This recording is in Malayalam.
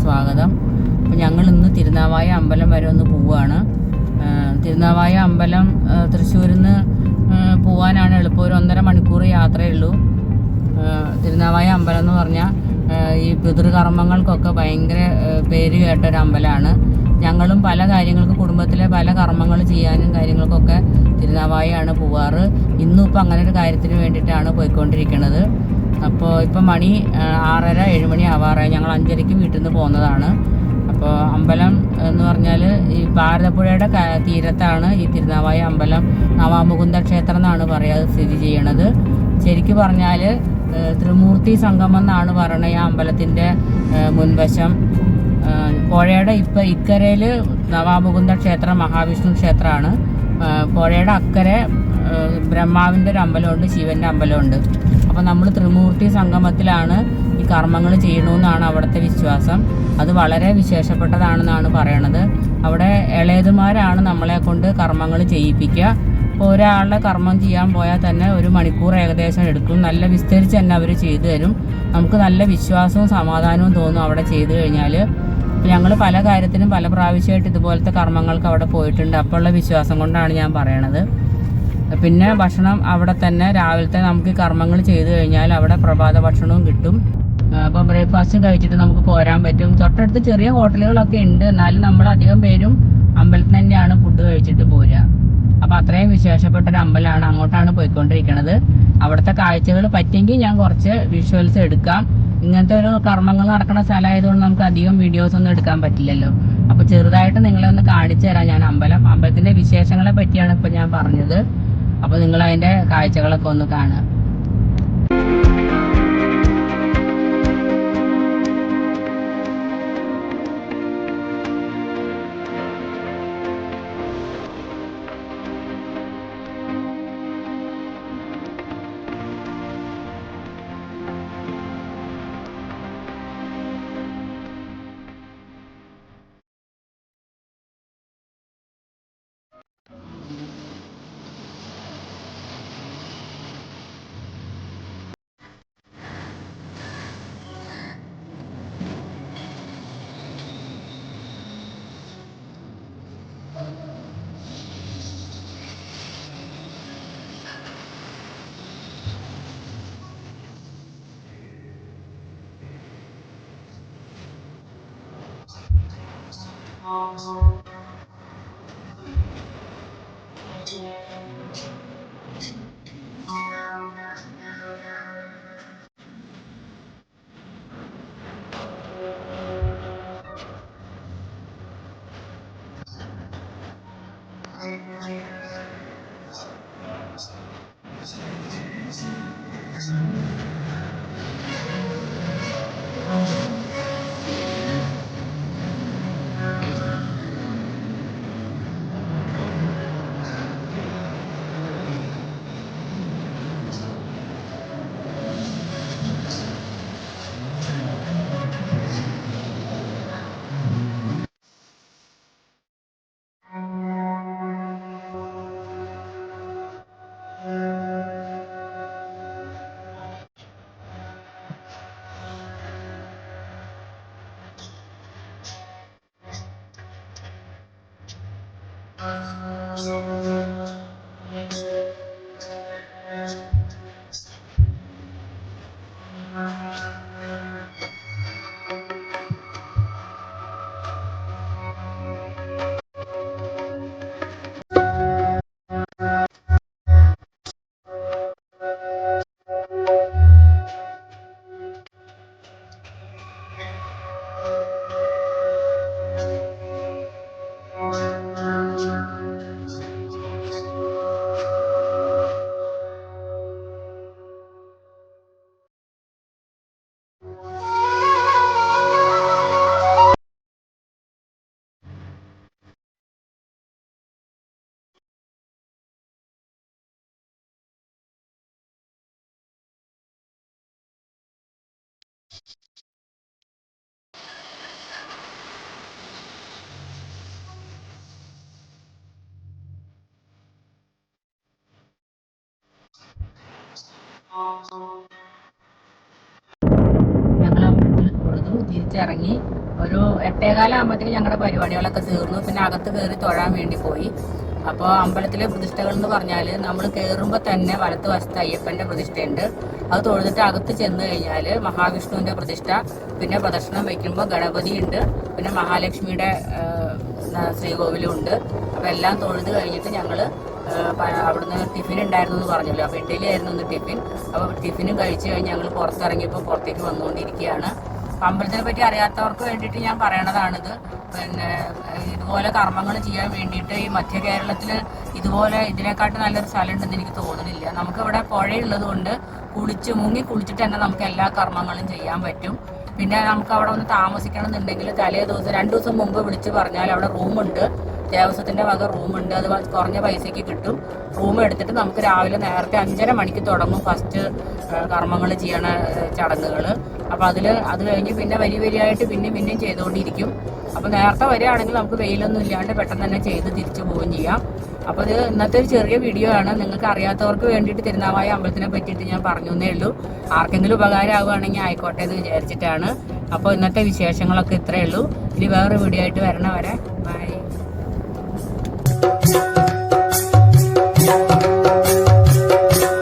സ്വാഗതം. അപ്പോൾ ഞങ്ങൾ ഇന്ന് തിരുനാവായ അമ്പലം വരെ ഒന്ന് പോവുകയാണ്. തിരുനാവായ അമ്പലം തൃശ്ശൂരിൽ നിന്ന് പോകാനാണ് എളുപ്പം. ഒരു 1.5 മണിക്കൂർ യാത്രയേ ഉള്ളൂ. തിരുനാവായ അമ്പലം എന്ന് പറഞ്ഞാൽ ഈ പിതൃകർമ്മങ്ങൾക്കൊക്കെ ഭയങ്കര പേര് കേട്ടൊരു അമ്പലമാണ്. ഞങ്ങളും പല കാര്യങ്ങൾക്ക് കുടുംബത്തിലെ പല കർമ്മങ്ങൾ ചെയ്യാനും കാര്യങ്ങൾക്കൊക്കെ തിരുനാവായയാണ് പോവാറ്. ഇന്നും ഇപ്പം അങ്ങനെ ഒരു കാര്യത്തിന് വേണ്ടിയിട്ടാണ് പോയിക്കൊണ്ടിരിക്കുന്നത്. അപ്പോൾ ഇപ്പം മണി 6:30-7 മണി ആവാറായി. ഞങ്ങൾ 5:30 വീട്ടിൽ നിന്ന് പോകുന്നതാണ്. അപ്പോൾ അമ്പലം എന്ന് പറഞ്ഞാൽ ഈ ഭാരതപ്പുഴയുടെ തീരത്താണ് ഈ തിരുനാവായ അമ്പലം. നവാമുകുന്ദ ക്ഷേത്രം എന്നാണ് പറയുക സ്ഥിതി ചെയ്യണത്. ശരിക്കും പറഞ്ഞാൽ ത്രിമൂർത്തി സംഗമം എന്നാണ് പറയുന്നത് ഈ അമ്പലത്തിൻ്റെ മുൻവശം. പുഴയുടെ ഇക്കരയിൽ നവാമുകുന്ദ ക്ഷേത്രം മഹാവിഷ്ണു ക്ഷേത്രമാണ്. പുഴയുടെ അക്കരെ ബ്രഹ്മാവിൻ്റെ ഒരു അമ്പലമുണ്ട്, ശിവൻ്റെ അമ്പലമുണ്ട്. അപ്പോൾ നമ്മൾ ത്രിമൂർത്തി സംഗമത്തിലാണ് ഈ കർമ്മങ്ങൾ ചെയ്യണമെന്നാണ് അവിടുത്തെ വിശ്വാസം. അത് വളരെ വിശേഷപ്പെട്ടതാണെന്നാണ് പറയണത്. അവിടെ ഇളയതുമാരാണ് നമ്മളെ കൊണ്ട് കർമ്മങ്ങൾ ചെയ്യിപ്പിക്കുക. അപ്പോൾ ഒരാളുടെ കർമ്മം ചെയ്യാൻ പോയാൽ തന്നെ 1 മണിക്കൂർ ഏകദേശം എടുക്കും. നല്ല വിസ്തരിച്ച് തന്നെ അവർ ചെയ്തു തരും. നമുക്ക് നല്ല വിശ്വാസവും സമാധാനവും തോന്നും അവിടെ ചെയ്തു കഴിഞ്ഞാൽ. ഞങ്ങൾ പല കാര്യത്തിനും പല പ്രാവശ്യമായിട്ട് ഇതുപോലത്തെ കർമ്മങ്ങൾക്ക് അവിടെ പോയിട്ടുണ്ട്. അപ്പോൾ ഉള്ള വിശ്വാസം കൊണ്ടാണ് ഞാൻ പറയണത്. പിന്നെ ഭക്ഷണം അവിടെ തന്നെ രാവിലത്തെ നമുക്ക് കർമ്മങ്ങൾ ചെയ്തു കഴിഞ്ഞാൽ അവിടെ പ്രഭാത ഭക്ഷണവും കിട്ടും. അപ്പോൾ ബ്രേക്ക്ഫാസ്റ്റും കഴിച്ചിട്ട് നമുക്ക് പോരാൻ പറ്റും. തൊട്ടടുത്ത് ചെറിയ ഹോട്ടലുകളൊക്കെ ഉണ്ട്. എന്നാലും നമ്മൾ അധികം പേരും അമ്പലത്തിൽ തന്നെയാണ് ഫുഡ് കഴിച്ചിട്ട് പോരുക. അപ്പോൾ അത്രയും വിശേഷപ്പെട്ടൊരു അമ്പലമാണ്. അങ്ങോട്ടാണ് പോയിക്കൊണ്ടിരിക്കുന്നത്. അവിടുത്തെ കാഴ്ചകൾ പറ്റിയെങ്കിൽ ഞാൻ കുറച്ച് വിഷ്വൽസ് എടുക്കാം. ഇങ്ങനത്തെ ഒരു കർമ്മങ്ങൾ നടക്കുന്ന സ്ഥലമായതുകൊണ്ട് നമുക്ക് അധികം വീഡിയോസ് ഒന്നും എടുക്കാൻ പറ്റില്ലല്ലോ. അപ്പോൾ ചെറുതായിട്ട് നിങ്ങളെ ഒന്ന് കാണിച്ചു തരാം ഞാൻ അമ്പലത്തിൻ്റെ വിശേഷങ്ങളെ പറ്റിയാണ് ഇപ്പോൾ ഞാൻ പറഞ്ഞത്. അപ്പോൾ നിങ്ങൾ അതിൻ്റെ കാഴ്ചകളൊക്കെ ഒന്ന് കാണുക. ഞങ്ങൾ അമ്പലത്തിൽ തൊഴുതു തിരിച്ചിറങ്ങി. ഒരു 8:15 ആകുമ്പോഴത്തേക്ക് ഞങ്ങളുടെ പരിപാടികളൊക്കെ തീർന്നു. പിന്നെ അകത്ത് കയറി തൊഴാൻ വേണ്ടി പോയി. അപ്പോൾ അമ്പലത്തിലെ പ്രതിഷ്ഠകൾ എന്ന് പറഞ്ഞാൽ നമ്മൾ കയറുമ്പോൾ തന്നെ വലത്ത് വശത്ത് അയ്യപ്പൻ്റെ പ്രതിഷ്ഠയുണ്ട്. അത് തൊഴുതിട്ട് അകത്ത് ചെന്ന് കഴിഞ്ഞാൽ മഹാവിഷ്ണുവിൻ്റെ പ്രതിഷ്ഠ, പിന്നെ പ്രദക്ഷിണം വയ്ക്കുമ്പോൾ ഗണപതി ഉണ്ട്, പിന്നെ മഹാലക്ഷ്മിയുടെ ശ്രീകോവിലും ഉണ്ട്. അപ്പോൾ എല്ലാം തൊഴുത് കഴിഞ്ഞിട്ട് ഞങ്ങൾ അവിടുന്ന് ടിഫിൻ ഉണ്ടായിരുന്നു എന്ന് പറഞ്ഞല്ലോ. അപ്പോൾ ഇഡ്ഡലി ആയിരുന്നു ഇന്ന് ടിഫിൻ. അപ്പോൾ ടിഫിനും കഴിച്ച് കഴിഞ്ഞ് ഞങ്ങൾ പുറത്തിറങ്ങിയപ്പോൾ പുറത്തേക്ക് വന്നുകൊണ്ടിരിക്കുകയാണ്. അമ്പലത്തിനെ പറ്റി അറിയാത്തവർക്ക് വേണ്ടിയിട്ട് ഞാൻ പറയണതാണിത്. പിന്നെ ഇതുപോലെ കർമ്മങ്ങൾ ചെയ്യാൻ വേണ്ടിയിട്ട് ഈ മധ്യ കേരളത്തിൽ ഇതുപോലെ ഇതിനെക്കാട്ടും നല്ലൊരു സ്ഥലം ഉണ്ടെന്ന് എനിക്ക് തോന്നുന്നില്ല. നമുക്കിവിടെ പുഴയുള്ളത് കൊണ്ട് മുങ്ങി കുളിച്ചിട്ട് തന്നെ നമുക്ക് എല്ലാ കർമ്മങ്ങളും ചെയ്യാൻ പറ്റും. പിന്നെ നമുക്ക് അവിടെ ഒന്ന് താമസിക്കണം എന്നുണ്ടെങ്കിൽ തലേ ദിവസം 2 ദിവസം മുമ്പ് വിളിച്ച് പറഞ്ഞാൽ അവിടെ റൂമുണ്ട്, ദേവസ്വത്തിൻ്റെ വക റൂമുണ്ട്. അത് കുറഞ്ഞ പൈസയ്ക്ക് കിട്ടും. റൂം എടുത്തിട്ട് നമുക്ക് രാവിലെ നേരത്തെ 5:30 മണിക്ക് തുടങ്ങും ഫസ്റ്റ് കർമ്മങ്ങൾ ചെയ്യണ ചടങ്ങുകൾ. അപ്പോൾ അത് കഴിഞ്ഞ് പിന്നെ വരിയായിട്ട് പിന്നെയും ചെയ്തുകൊണ്ടിരിക്കും. അപ്പോൾ നേരത്തെ വരികയാണെങ്കിൽ നമുക്ക് വെയിലൊന്നും ഇല്ലാണ്ട് പെട്ടെന്ന് തന്നെ ചെയ്ത് തിരിച്ചു പോവുകയും ചെയ്യാം. അപ്പോൾ ഇത് ഇന്നത്തെ ഒരു ചെറിയ വീഡിയോ ആണ്. നിങ്ങൾക്ക് അറിയാത്തവർക്ക് വേണ്ടിയിട്ട് തിരുനാവായ അമ്പലത്തിനെ പറ്റിയിട്ട് ഞാൻ പറഞ്ഞു എന്നേ ഉള്ളൂ. ആർക്കെങ്കിലും ഉപകാരമാവുകയാണെങ്കിൽ ആയിക്കോട്ടെ എന്ന് വിചാരിച്ചിട്ടാണ്. അപ്പോൾ ഇന്നത്തെ വിശേഷങ്ങളൊക്കെ ഇത്രയേ ഉള്ളൂ. ഇനി വേറൊരു വീഡിയോ ആയിട്ട് വരണ വരെ ബൈ.